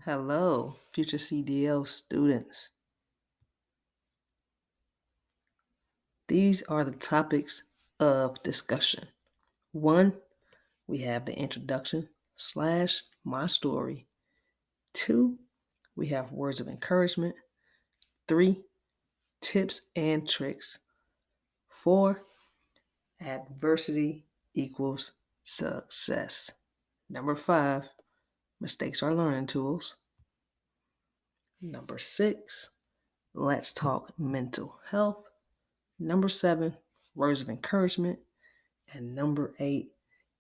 Hello, future CDL students. These are the topics of discussion. One, we have the introduction slash my story. Two, we have words of encouragement. Three, tips and tricks. Four, adversity equals success. Number five, mistakes are learning tools. Number six, let's talk mental health. Number seven, words of encouragement. And number eight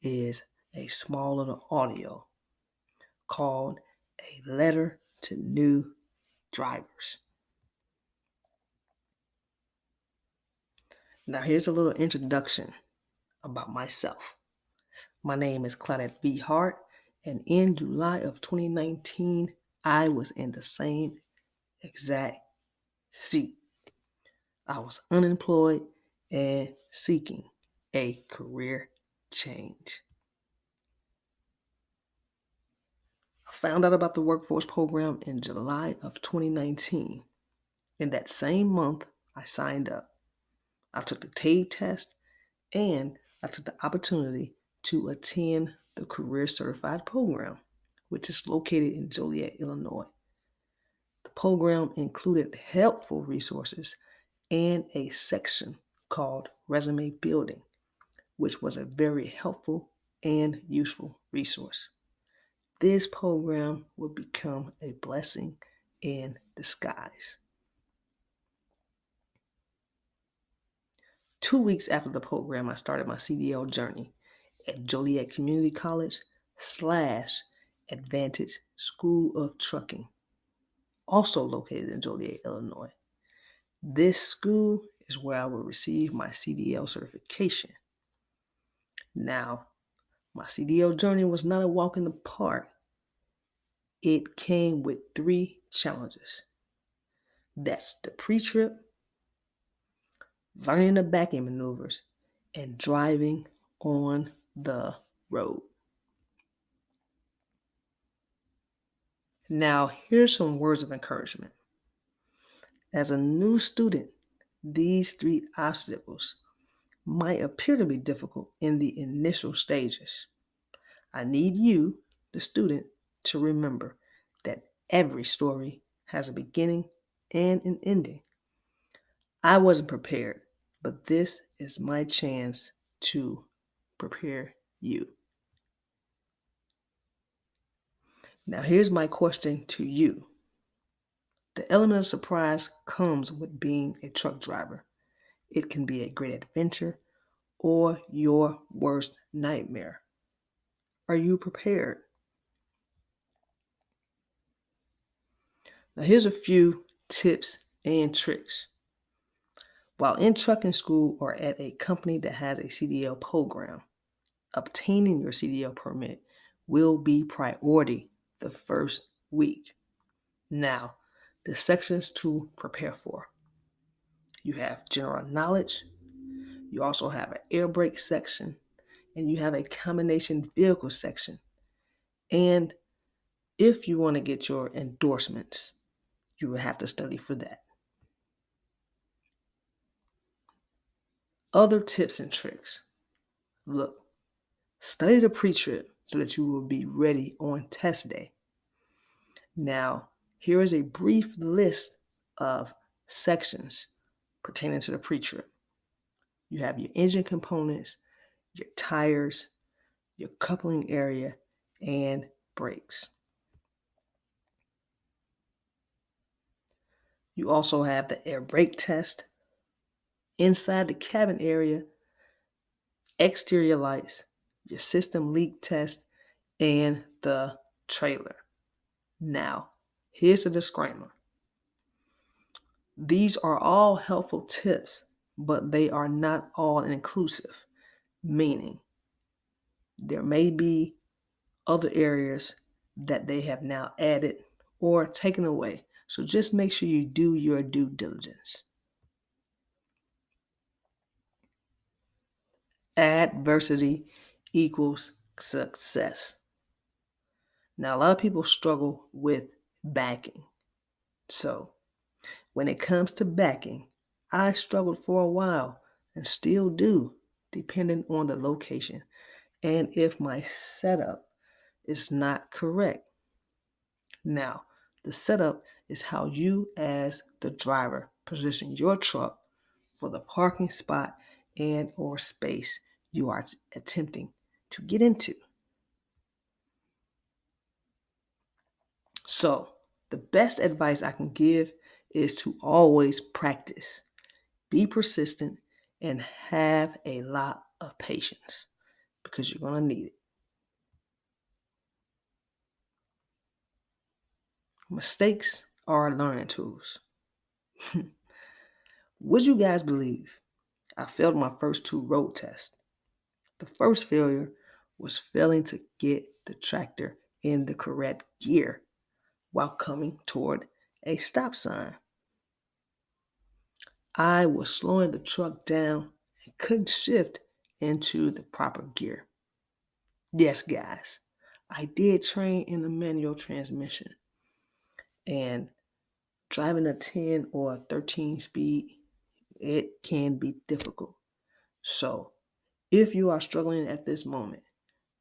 is a small little audio called A Letter to New Drivers. Now, here's a little introduction about myself. My name is Claudette V. Hart, and in July of 2019, I was in the same exact seat. I was unemployed and seeking a career change. I found out about the workforce program in July of 2019. In that same month, I signed up. I took the TAID test and I took the opportunity to attend the Career Certified Program, which is located in Joliet, Illinois. The program included helpful resources and a section called Resume Building, which was a very helpful and useful resource. This program would become a blessing in disguise. 2 weeks after the program, I started my CDL journey at Joliet Community College / Advantage School of Trucking, also located in Joliet, Illinois. This school is where I will receive my CDL certification. Now, my CDL journey was not a walk in the park. It came with 3 challenges. That's the pre-trip, learning the back-end maneuvers, and driving on the road. Now, here's some words of encouragement. As a new student, these 3 obstacles might appear to be difficult in the initial stages. I need you, the student, to remember that every story has a beginning and an ending. I wasn't prepared, but this is my chance to prepare you. Now, here's my question to you. The element of surprise comes with being a truck driver. It can be a great adventure or your worst nightmare. Are you prepared? Now, here's a few tips and tricks. While in trucking school or at a company that has a CDL program, obtaining your CDL permit will be priority the first week. Now, the sections to prepare for. You have general knowledge, you also have an air brake section, and you have a combination vehicle section. And if you want to get your endorsements, you will have to study for that. Other tips and tricks. Look, study the pre-trip so that you will be ready on test day. Now, here is a brief list of sections pertaining to the pre-trip. You have your engine components, your tires, your coupling area, and brakes. You also have the air brake test, inside the cabin area, exterior lights, your system leak test, and the trailer. Now, here's the disclaimer. These are all helpful tips, but they are not all inclusive, meaning there may be other areas that they have now added or taken away. So just make sure you do your due diligence. Adversity equals success. Now, a lot of people struggle with backing. So, when it comes to backing, I struggled for a while and still do, depending on the location and if my setup is not correct. Now, the setup is how you, as the driver, position your truck for the parking spot and or space you are attempting to get into. So, the best advice I can give is to always practice, be persistent, and have a lot of patience because you're going to need it. Mistakes are learning tools. Would you guys believe I failed my first two road tests? The first failure was failing to get the tractor in the correct gear while coming toward a stop sign. I was slowing the truck down and couldn't shift into the proper gear. Yes, guys, I did train in a manual transmission, and driving a 10 or a 13 speed, it can be difficult. So, if you are struggling at this moment,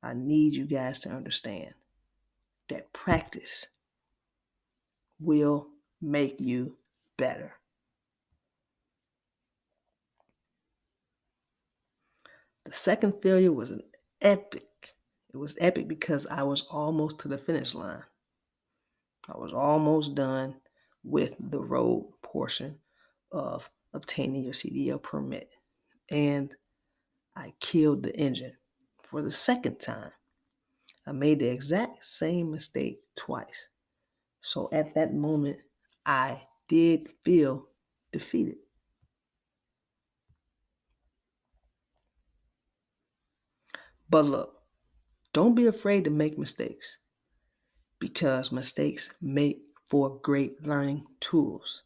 I need you guys to understand that practice will make you better. The second failure was an epic. It was epic because I was almost to the finish line. I was almost done with the road portion of obtaining your CDL permit. And I killed the engine for the second time. I made the exact same mistake twice. So at that moment, I did feel defeated. But look, don't be afraid to make mistakes because mistakes make for great learning tools.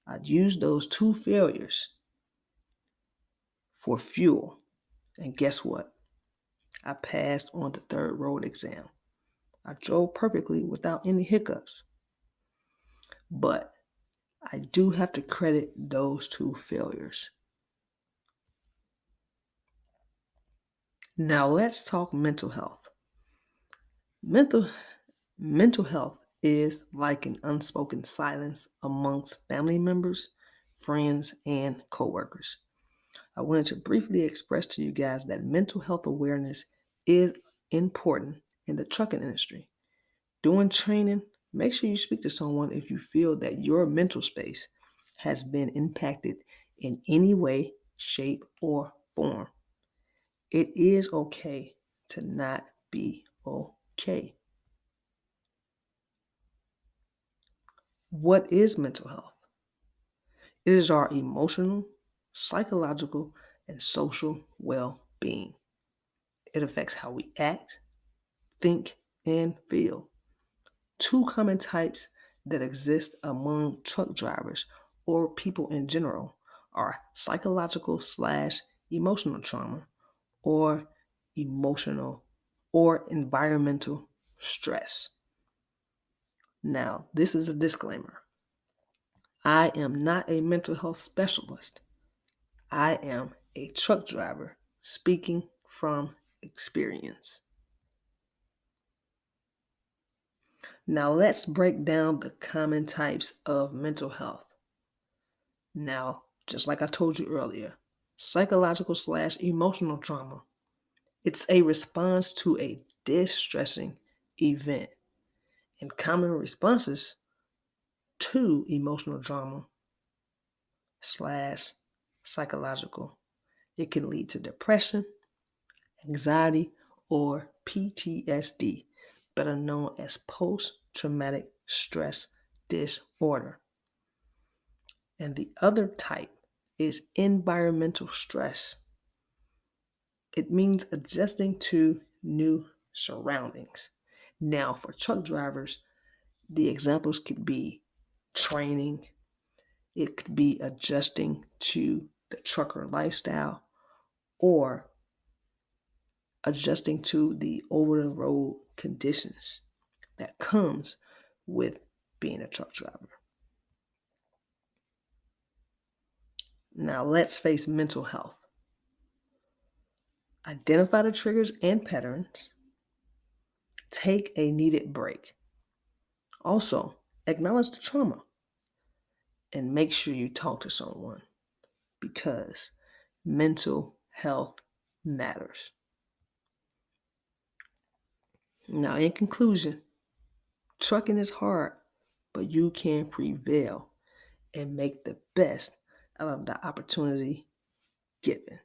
I'd use those two failures for fuel. And guess what? I passed on the third road exam. I drove perfectly without any hiccups. But I do have to credit those two failures. Now let's talk mental health. Mental mental health is like an unspoken silence amongst family members, friends, and coworkers. I wanted to briefly express to you guys that mental health awareness is important in the trucking industry. During training, make sure you speak to someone if you feel that your mental space has been impacted in any way, shape, or form. It is okay to not be okay. What is mental health? It is our emotional, psychological, and social well being. It affects how we act, think, and feel. Two common types that exist among truck drivers or people in general are psychological slash emotional trauma or emotional or environmental stress. Now, this is a disclaimer. I am not a mental health specialist. I am a truck driver speaking from experience. Now, let's break down the common types of mental health. Now, just like I told you earlier, psychological slash emotional trauma. It's a response to a distressing event. And common responses to emotional trauma slash psychological. It can lead to depression, anxiety, or PTSD, better known as post traumatic stress disorder. And the other type is environmental stress. It means adjusting to new surroundings. Now, for truck drivers, the examples could be training, it could be adjusting to the trucker lifestyle, or adjusting to the over the road conditions. that comes with being a truck driver. Now let's face mental health. Identify the triggers and patterns. Take a needed break. Also, acknowledge the trauma and make sure you talk to someone because mental health matters. Now, in conclusion, trucking is hard, but you can prevail and make the best out of the opportunity given.